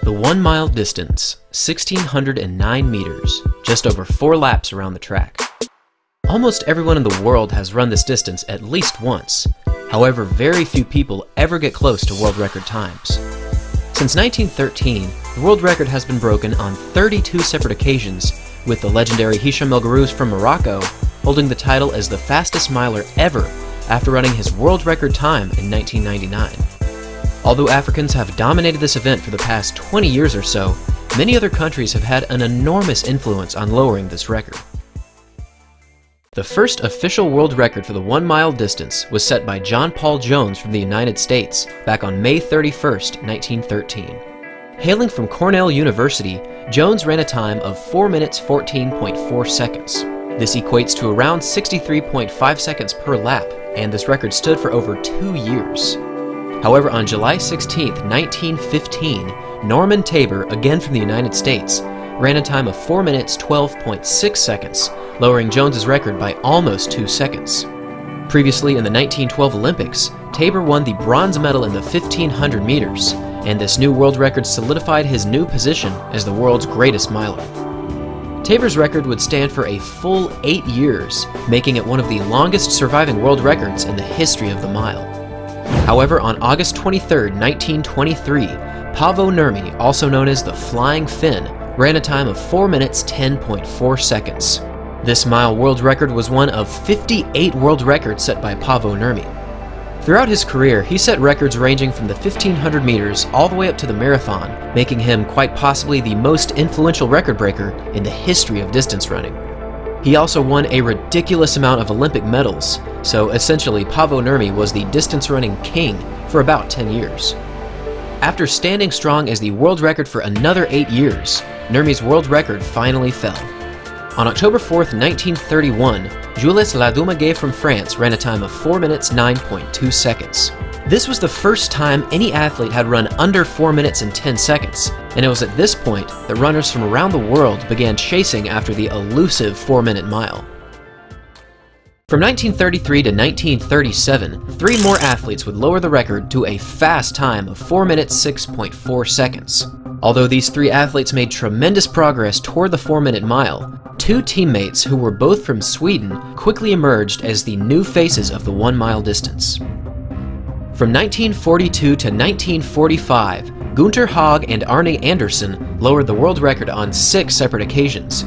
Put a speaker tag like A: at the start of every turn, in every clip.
A: The 1 mile distance, 1,609 meters, just over 4 laps around the track. Almost everyone in the world has run this distance at least once. However, very few people ever get close to world record times. Since 1913, the world record has been broken on 32 separate occasions, with the legendary Hicham El Guerrouj from Morocco holding the title as the fastest miler ever after running his world record time in 1999. Although Africans have dominated this event for the past 20 years or so, many other countries have had an enormous influence on lowering this record. The first official world record for the 1 mile distance was set by John Paul Jones from the United States back on May 31st, 1913. Hailing from Cornell University, Jones ran a time of 4 minutes 14.4 seconds. This equates to around 63.5 seconds per lap, and this record stood for over 2 years. However, on July 16, 1915, Norman Tabor, again from the United States, ran a time of 4 minutes 12.6 seconds, lowering Jones's record by almost 2 seconds. Previously in the 1912 Olympics, Tabor won the bronze medal in the 1500 meters, and this new world record solidified his new position as the world's greatest miler. Tabor's record would stand for a full 8 years, making it one of the longest surviving world records in the history of the mile. However, on August 23, 1923, Paavo Nurmi, also known as the Flying Finn, ran a time of 4 minutes 10.4 seconds. This mile world record was one of 58 world records set by Paavo Nurmi. Throughout his career, he set records ranging from the 1500 meters all the way up to the marathon, making him quite possibly the most influential record breaker in the history of distance running. He also won a ridiculous amount of Olympic medals, so essentially Paavo Nurmi was the distance running king for about 10 years. After standing strong as the world record for another 8 years, Nurmi's world record finally fell. On October 4th, 1931, Jules Ladumaguet from France ran a time of 4 minutes 9.2 seconds. This was the first time any athlete had run under 4 minutes and 10 seconds, and it was at this point that runners from around the world began chasing after the elusive 4-minute mile. From 1933 to 1937, 3 more athletes would lower the record to a fast time of 4 minutes 6.4 seconds. Although these 3 athletes made tremendous progress toward the 4-minute mile, 2 teammates who were both from Sweden quickly emerged as the new faces of the 1 mile distance. From 1942 to 1945, Gunter Haag and Arne Andersen lowered the world record on 6 separate occasions.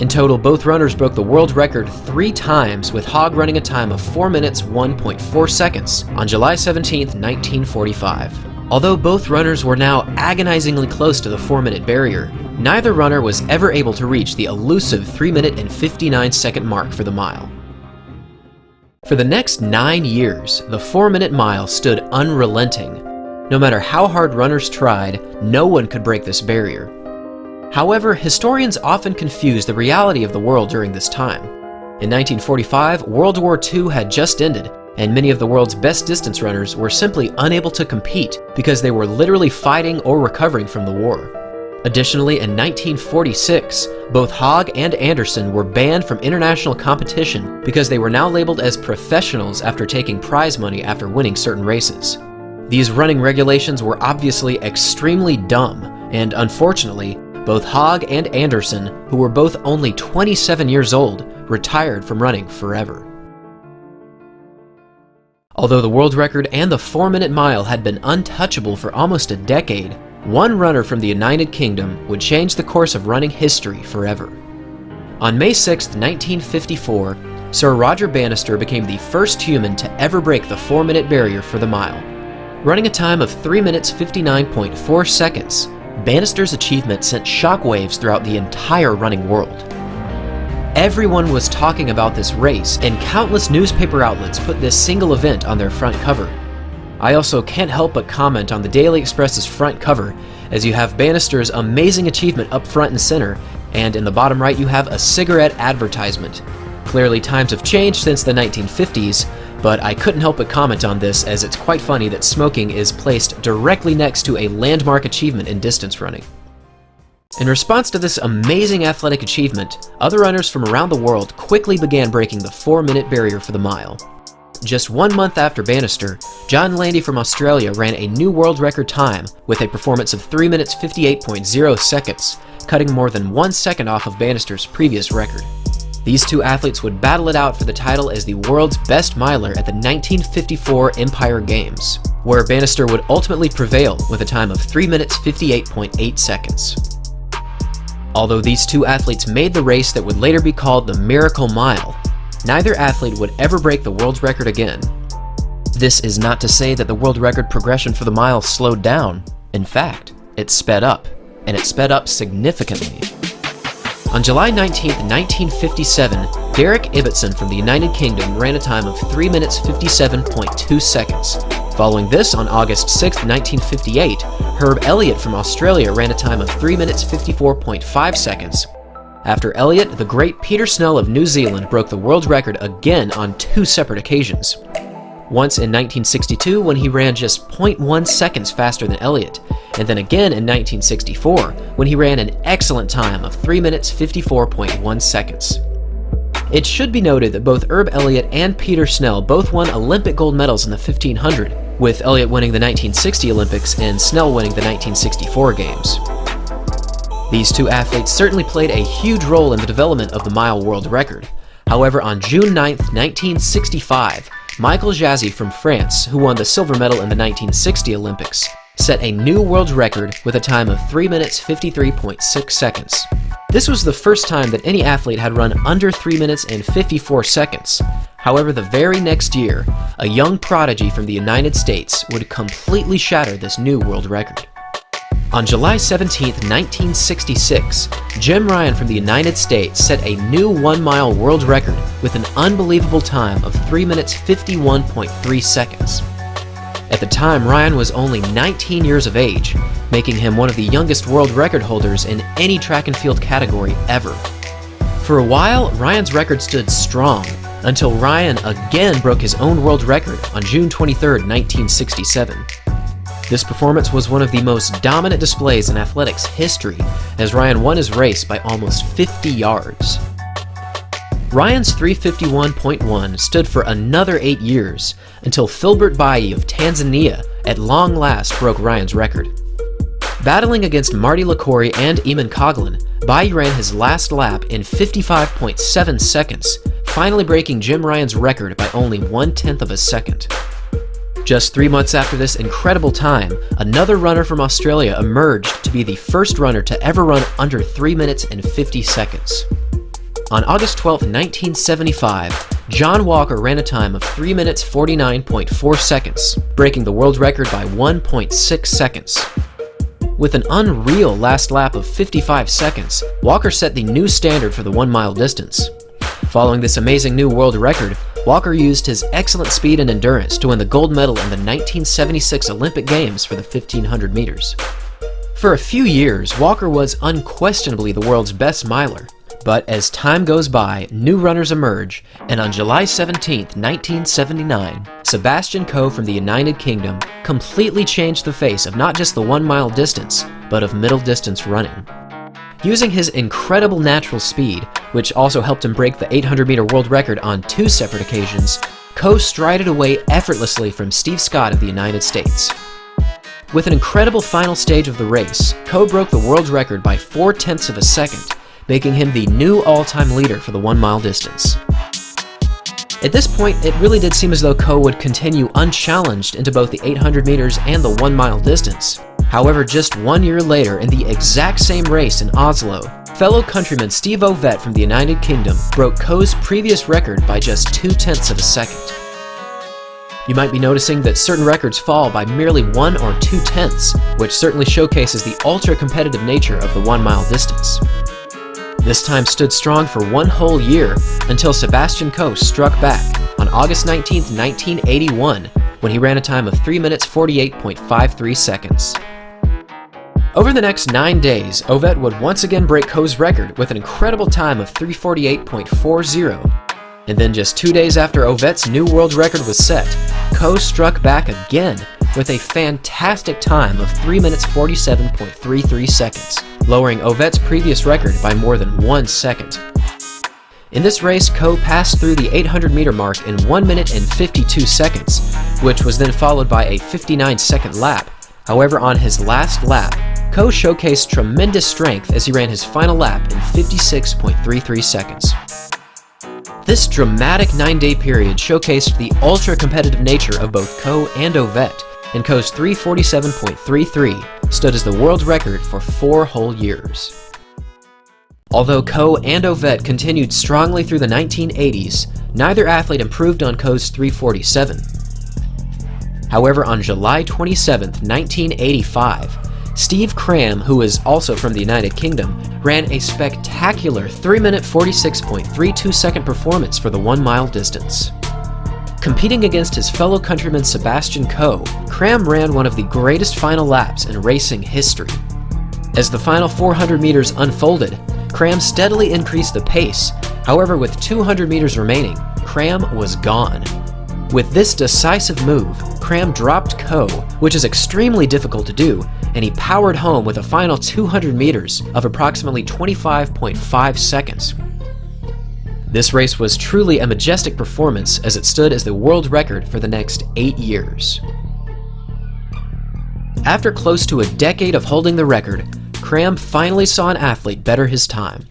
A: In total, both runners broke the world record 3 times, with Haag running a time of 4 minutes 1.4 seconds on July 17, 1945. Although both runners were now agonizingly close to the 4-minute barrier, neither runner was ever able to reach the elusive 3 minute and 59 second mark for the mile. For the next 9 years, the 4-minute mile stood unrelenting. No matter how hard runners tried, no one could break this barrier. However, historians often confuse the reality of the world during this time. In 1945, World War II had just ended, and many of the world's best distance runners were simply unable to compete because they were literally fighting or recovering from the war. Additionally, in 1946, both Haag and Andersen were banned from international competition because they were now labeled as professionals after taking prize money after winning certain races. These running regulations were obviously extremely dumb, and unfortunately, both Haag and Andersen, who were both only 27 years old, retired from running forever. Although the world record and the 4-minute mile had been untouchable for almost a decade, one runner from the United Kingdom would change the course of running history forever. On May 6, 1954, Sir Roger Bannister became the first human to ever break the 4-minute barrier for the mile. Running a time of 3 minutes 59.4 seconds, Bannister's achievement sent shockwaves throughout the entire running world. Everyone was talking about this race, and countless newspaper outlets put this single event on their front cover. I also can't help but comment on the Daily Express's front cover, as you have Bannister's amazing achievement up front and center, and in the bottom right you have a cigarette advertisement. Clearly times have changed since the 1950s, but I couldn't help but comment on this, as it's quite funny that smoking is placed directly next to a landmark achievement in distance running. In response to this amazing athletic achievement, other runners from around the world quickly began breaking the 4-minute barrier for the mile. just 1 month after Bannister, John Landy from Australia ran a new world record time with a performance of 3 minutes 58.0 seconds, cutting more than 1 second off of Bannister's previous record. These two athletes would battle it out for the title as the world's best miler at the 1954 Empire Games, where Bannister would ultimately prevail with a time of 3 minutes 58.8 seconds. Although these two athletes made the race that would later be called the Miracle Mile, neither athlete would ever break the world record again. This is not to say that the world record progression for the mile slowed down. In fact, it sped up, and it sped up significantly. On July 19, 1957, Derek Ibbotson from the United Kingdom ran a time of 3 minutes 57.2 seconds. Following this, on August 6, 1958, Herb Elliott from Australia ran a time of 3 minutes 54.5 seconds. After Elliott, the great Peter Snell of New Zealand broke the world record again on 2 separate occasions. Once in 1962 when he ran just 0.1 seconds faster than Elliott, and then again in 1964 when he ran an excellent time of 3 minutes 54.1 seconds. It should be noted that both Herb Elliott and Peter Snell both won Olympic gold medals in the 1500, with Elliott winning the 1960 Olympics and Snell winning the 1964 Games. These two athletes certainly played a huge role in the development of the mile world record. However, on June 9, 1965, Michael Jazzy from France, who won the silver medal in the 1960 Olympics, set a new world record with a time of 3 minutes 53.6 seconds. This was the first time that any athlete had run under 3 minutes and 54 seconds. However, the very next year, a young prodigy from the United States would completely shatter this new world record. On July 17, 1966, Jim Ryan from the United States set a new 1-mile world record with an unbelievable time of 3 minutes 51.3 seconds. At the time, Ryan was only 19 years of age, making him one of the youngest world record holders in any track and field category ever. For a while, Ryan's record stood strong, until Ryan again broke his own world record on June 23, 1967. This performance was one of the most dominant displays in athletics history, as Ryan won his race by almost 50 yards. Ryan's 351.1 stood for another 8 years, until Filbert Bayi of Tanzania at long last broke Ryan's record. Battling against Marty LaCouri and Eamon Coughlin, Bayi ran his last lap in 55.7 seconds, finally breaking Jim Ryan's record by only 1/10 of a second. Just 3 months after this incredible time, another runner from Australia emerged to be the first runner to ever run under 3 minutes and 50 seconds. On August 12, 1975, John Walker ran a time of 3 minutes 49.4 seconds, breaking the world record by 1.6 seconds. With an unreal last lap of 55 seconds, Walker set the new standard for the 1-mile distance. Following this amazing new world record, Walker used his excellent speed and endurance to win the gold medal in the 1976 Olympic Games for the 1500 meters. For a few years, Walker was unquestionably the world's best miler, but as time goes by, new runners emerge, and on July 17, 1979, Sebastian Coe from the United Kingdom completely changed the face of not just the 1-mile distance, but of middle distance running. Using his incredible natural speed, which also helped him break the 800-meter world record on 2 separate occasions, Coe strided away effortlessly from Steve Scott of the United States. With an incredible final stage of the race, Coe broke the world record by 4/10 of a second, making him the new all-time leader for the 1-mile distance. At this point, it really did seem as though Coe would continue unchallenged into both the 800 meters and the 1-mile distance. However, just 1 year later, in the exact same race in Oslo, fellow countryman Steve Ovett from the United Kingdom broke Coe's previous record by just 2/10 of a second. You might be noticing that certain records fall by merely 1 or 2/10, which certainly showcases the ultra-competitive nature of the 1-mile distance. This time stood strong for 1 whole year until Sebastian Coe struck back on August 19, 1981, when he ran a time of 3 minutes 48.53 seconds. Over the next 9 days, Ovett would once again break Coe's record with an incredible time of 348.40. And then just 2 days after Ovett's new world record was set, Coe struck back again with a fantastic time of 3 minutes 47.33 seconds, lowering Ovett's previous record by more than 1 second. In this race, Coe passed through the 800-meter mark in 1 minute and 52 seconds, which was then followed by a 59-second lap. However, on his last lap, Coe showcased tremendous strength as he ran his final lap in 56.33 seconds. This dramatic 9-day period showcased the ultra-competitive nature of both Coe and Ovett, and Coe's 3:47.33 stood as the world record for 4 whole years. Although Coe and Ovett continued strongly through the 1980s, neither athlete improved on Coe's 3:47. However, on July 27, 1985, Steve Cram, who is also from the United Kingdom, ran a spectacular 3-minute 46.32-second performance for the 1-mile distance. Competing against his fellow countryman Sebastian Coe, Cram ran one of the greatest final laps in racing history. As the final 400 meters unfolded, Cram steadily increased the pace. However, with 200 meters remaining, Cram was gone. With this decisive move, Cram dropped Coe, which is extremely difficult to do, and he powered home with a final 200 meters of approximately 25.5 seconds. This race was truly a majestic performance as it stood as the world record for the next 8 years. After close to a decade of holding the record, Cram finally saw an athlete better his time.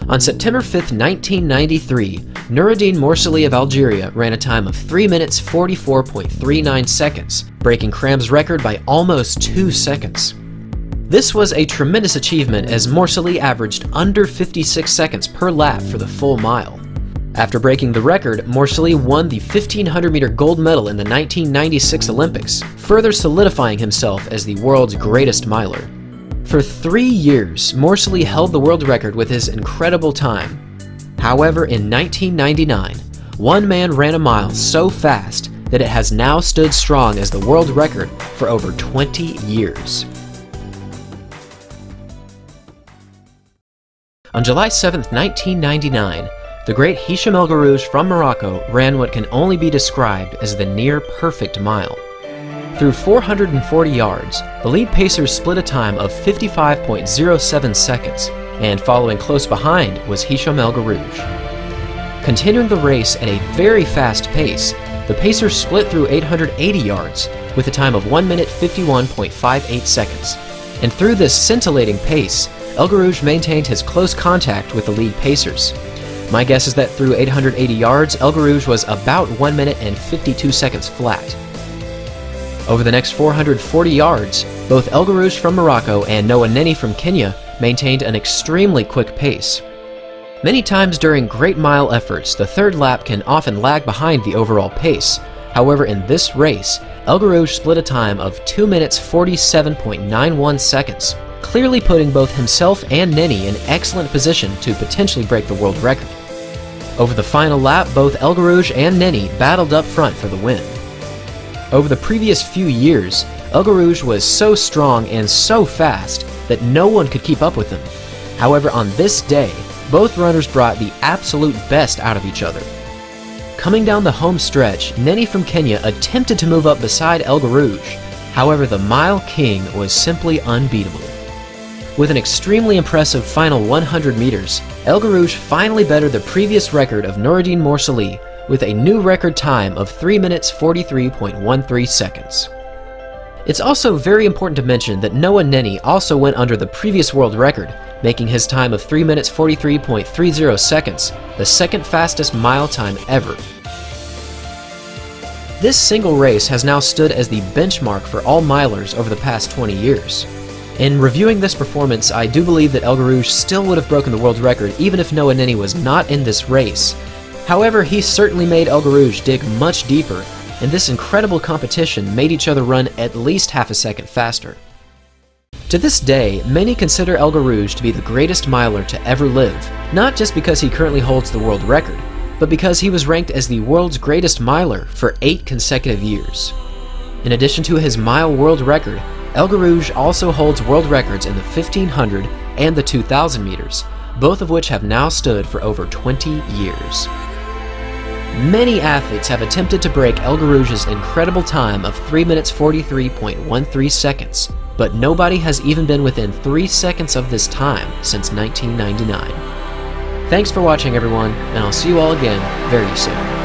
A: On September 5, 1993, Noureddin Morsali of Algeria ran a time of 3 minutes 44.39 seconds, breaking Cram's record by almost 2 seconds. This was a tremendous achievement as Morsali averaged under 56 seconds per lap for the full mile. After breaking the record, Morsali won the 1500-meter gold medal in the 1996 Olympics, further solidifying himself as the world's greatest miler. For 3 years, Morsali held the world record with his incredible time. However, in 1999, one man ran a mile so fast that it has now stood strong as the world record for over 20 years. On July 7, 1999, the great Hicham El Guerrouj from Morocco ran what can only be described as the near-perfect mile. Through 440 yards, the lead pacers split a time of 55.07 seconds, and following close behind was Hicham El Guerrouj. Continuing the race at a very fast pace, the pacers split through 880 yards with a time of 1 minute 51.58 seconds. And through this scintillating pace, El Guerrouj maintained his close contact with the lead pacers. My guess is that through 880 yards, El Guerrouj was about 1 minute and 52 seconds flat. Over the next 440 yards, both El Guerrouj from Morocco and Noah Neni from Kenya maintained an extremely quick pace. Many times during great mile efforts, the third lap can often lag behind the overall pace. However, in this race, El Guerrouj split a time of 2 minutes 47.91 seconds, clearly putting both himself and Neni in excellent position to potentially break the world record. Over the final lap, both El Guerrouj and Neni battled up front for the win. Over the previous few years, El Guerrouj was so strong and so fast that no one could keep up with him. However, on this day, both runners brought the absolute best out of each other. Coming down the home stretch, Neni from Kenya attempted to move up beside El Guerrouj. However, the Mile King was simply unbeatable. With an extremely impressive final 100 meters, El Guerrouj finally bettered the previous record of Noureddin Morsali with a new record time of 3 minutes 43.13 seconds. It's also very important to mention that Noah Neni also went under the previous world record, making his time of 3 minutes 43.30 seconds the second fastest mile time ever. This single race has now stood as the benchmark for all milers over the past 20 years. In reviewing this performance, I do believe that El Guerrouj still would have broken the world record even if Noah Neni was not in this race. However, he certainly made El Guerrouj dig much deeper, and this incredible competition made each other run at least half a second faster. To this day, many consider El Guerrouj to be the greatest miler to ever live, not just because he currently holds the world record, but because he was ranked as the world's greatest miler for 8 consecutive years. In addition to his mile world record, El Guerrouj also holds world records in the 1500 and the 2000 meters, both of which have now stood for over 20 years. Many athletes have attempted to break El Guerrouj's incredible time of 3 minutes 43.13 seconds, but nobody has even been within 3 seconds of this time since 1999. Thanks for watching everyone, and I'll see you all again very soon.